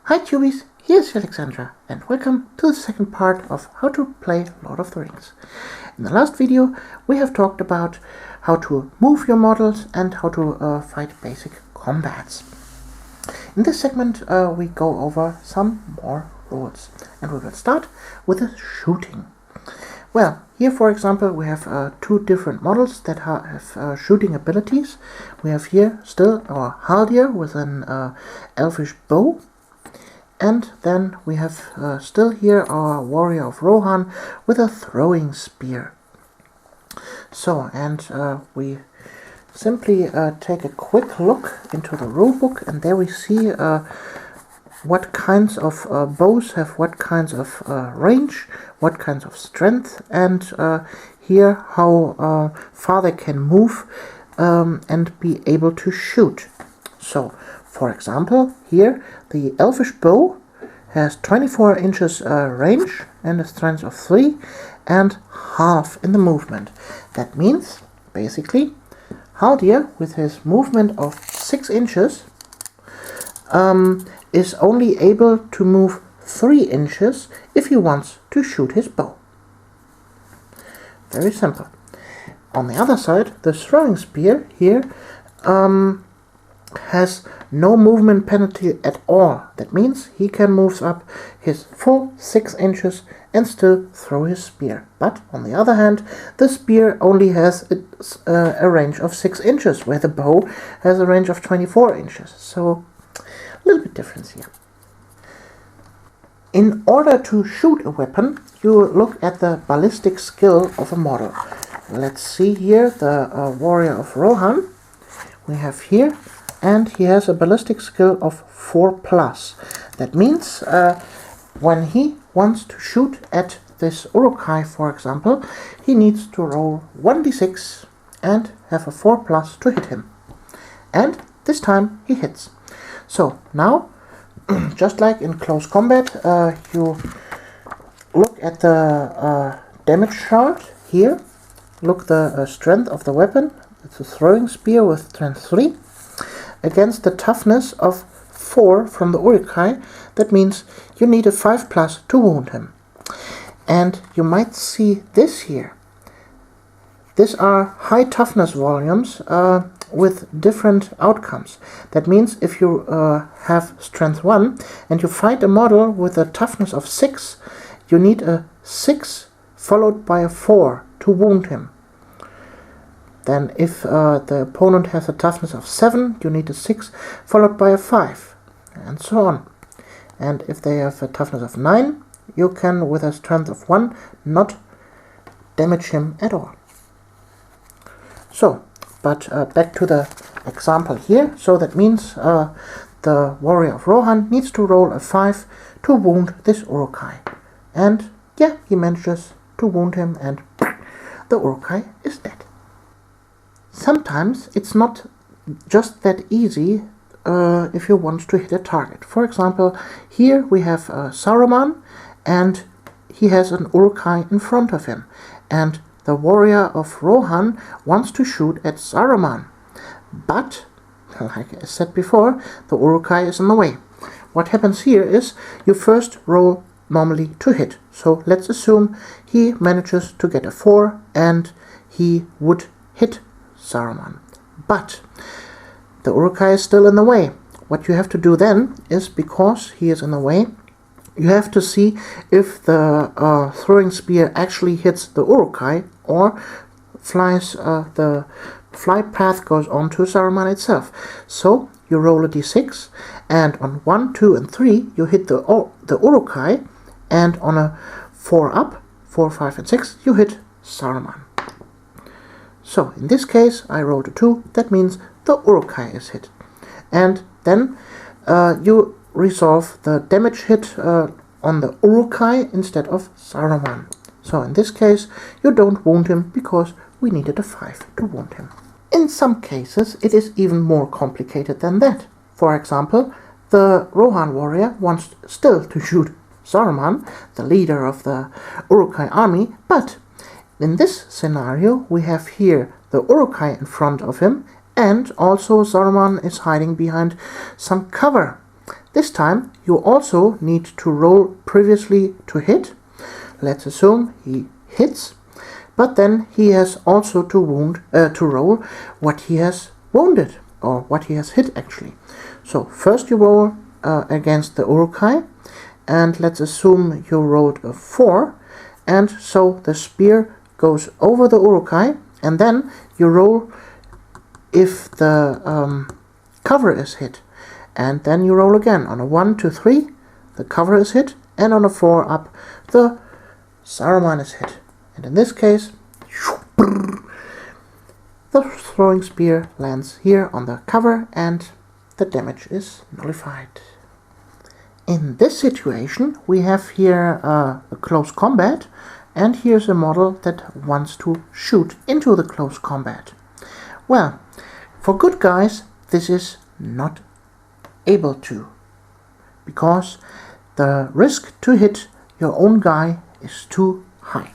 Hi Tubies, here's Alexandra and welcome to the second part of how to play Lord of the Rings. In the last video we have talked about how to move your models and how to fight basic combats. In this segment we go over some more rules and we will start with the shooting. Well, here for example we have two different models that have shooting abilities. We have here still our Haldir with an elfish bow. And then we have still here our warrior of Rohan with a throwing spear. So, and we simply take a quick look into the rulebook, and there we see what kinds of bows have what kinds of range, what kinds of strength, and here how far they can move and be able to shoot. So, for example, here the elfish bow has 24 inches range and a strength of 3 and half in the movement. That means, basically, Haldir with his movement of 6 inches is only able to move 3 inches if he wants to shoot his bow. Very simple. On the other side, the throwing spear here has no movement penalty at all. That means he can move up his full 6 inches and still throw his spear. But on the other hand, the spear only has a range of 6 inches, where the bow has a range of 24 inches. So a little bit difference here. In order to shoot a weapon, you look at the ballistic skill of a model. Let's see here the warrior of Rohan. We have here, and he has a ballistic skill of 4+. That means when he wants to shoot at this Uruk-hai, for example, he needs to roll 1d6 and have a 4+ to hit him. And this time he hits. So now, just like in close combat, you look at the damage chart here. Look the strength of the weapon. It's a throwing spear with strength 3. Against the toughness of 4 from the Uruk-hai, that means you need a 5+ to wound him. And you might see this here. These are high toughness volumes with different outcomes. That means if you have strength 1 and you fight a model with a toughness of 6, you need a 6 followed by a 4 to wound him. Then if the opponent has a toughness of 7, you need a 6 followed by a 5, and so on. And if they have a toughness of 9, you can, with a strength of 1, not damage him at all. So, but back to the example here. So that means the warrior of Rohan needs to roll a 5 to wound this Uruk-hai. And yeah, he manages to wound him, and the Uruk-hai is dead. Sometimes it's not just that easy if you want to hit a target. For example, here we have Saruman, and he has an Uruk-hai in front of him. And the warrior of Rohan wants to shoot at Saruman. But, like I said before, the Uruk-hai is in the way. What happens here is you first roll normally to hit. So let's assume he manages to get a 4 and he would hit Saruman. But the Uruk-hai is still in the way. What you have to do then is, because he is in the way, you have to see if the throwing spear actually hits the Uruk-hai or flies the flight path goes on to Saruman itself. So you roll a d6, and on 1, 2, and 3 you hit the Uruk-hai, and on a 4 up, 4, 5, and 6 you hit Saruman. So, in this case, I rolled a 2, that means the Uruk-hai is hit. And then you resolve the damage hit on the Uruk-hai instead of Saruman. So, in this case, you don't wound him because we needed a 5 to wound him. In some cases, it is even more complicated than that. For example, the Rohan warrior wants still to shoot Saruman, the leader of the Uruk-hai army, but in this scenario, we have here the Uruk-hai in front of him, and also Saruman is hiding behind some cover. This time you also need to roll previously to hit. Let's assume he hits, but then he has also to roll what he has wounded, or what he has hit actually. So first you roll against the Urukai, and let's assume you rolled a 4, and so the spear goes over the Urukai, and then you roll if the cover is hit, and then you roll again. On a 1, 2, 3 the cover is hit, and on a 4 up the Saruman is hit. And in this case the throwing spear lands here on the cover and the damage is nullified. In this situation we have here a close combat, and here's a model that wants to shoot into the close combat. Well, for good guys this is not able to, because the risk to hit your own guy is too high.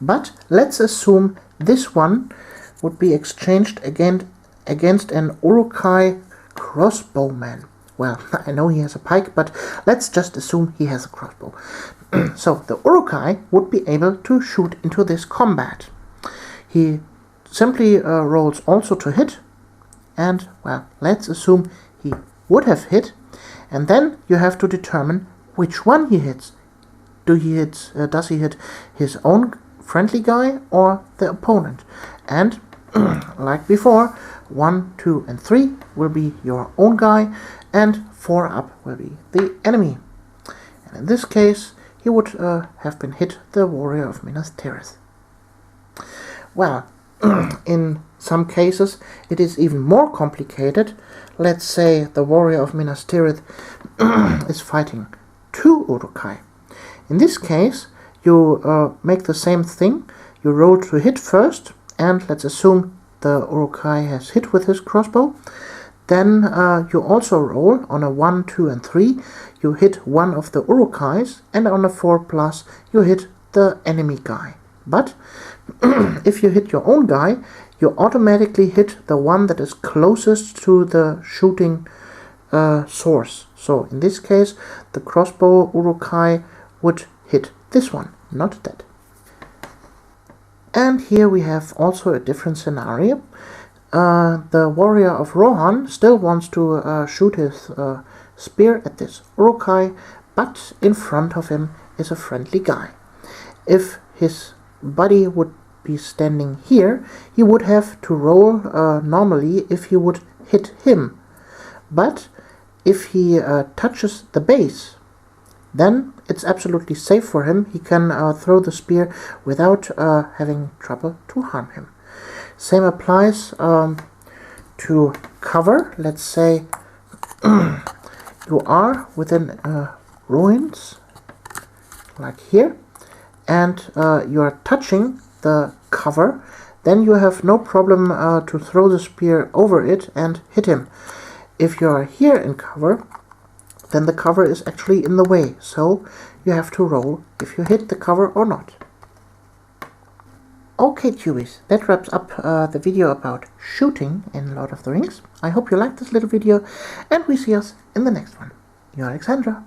But let's assume this one would be exchanged against an Urukai crossbowman. Well, I know he has a pike, but let's just assume he has a crossbow. So the Urukai would be able to shoot into this combat. He simply rolls also to hit, and well, let's assume he would have hit, and then you have to determine which one he hits. Does he hit his own friendly guy or the opponent? And like before, 1, 2, and 3 will be your own guy, and 4 up will be the enemy. And in this case, he would have been hit the warrior of Minas Tirith. Well, in some cases it is even more complicated. Let's say the warrior of Minas Tirith is fighting 2 Urukai. In this case, you make the same thing. You roll to hit first, and let's assume the Urukai has hit with his crossbow. Then you also roll on a 1, 2, and 3. You hit one of the Urukais, and on a 4+ you hit the enemy guy. But if you hit your own guy, you automatically hit the one that is closest to the shooting source. So in this case, the crossbow Urukai would hit this one, not that. And here we have also a different scenario. The warrior of Rohan still wants to shoot his spear at this Urukai, but in front of him is a friendly guy. If his buddy would be standing here, he would have to roll normally if he would hit him. But if he touches the base, then it's absolutely safe for him. He can throw the spear without having trouble to harm him. Same applies to cover. Let's say you are within ruins, like here, and you are touching the cover, then you have no problem to throw the spear over it and hit him. If you are here in cover, then the cover is actually in the way, so you have to roll if you hit the cover or not. Okay, tubies, that wraps up the video about shooting in Lord of the Rings. I hope you liked this little video, and we see us in the next one. Your Alexandra.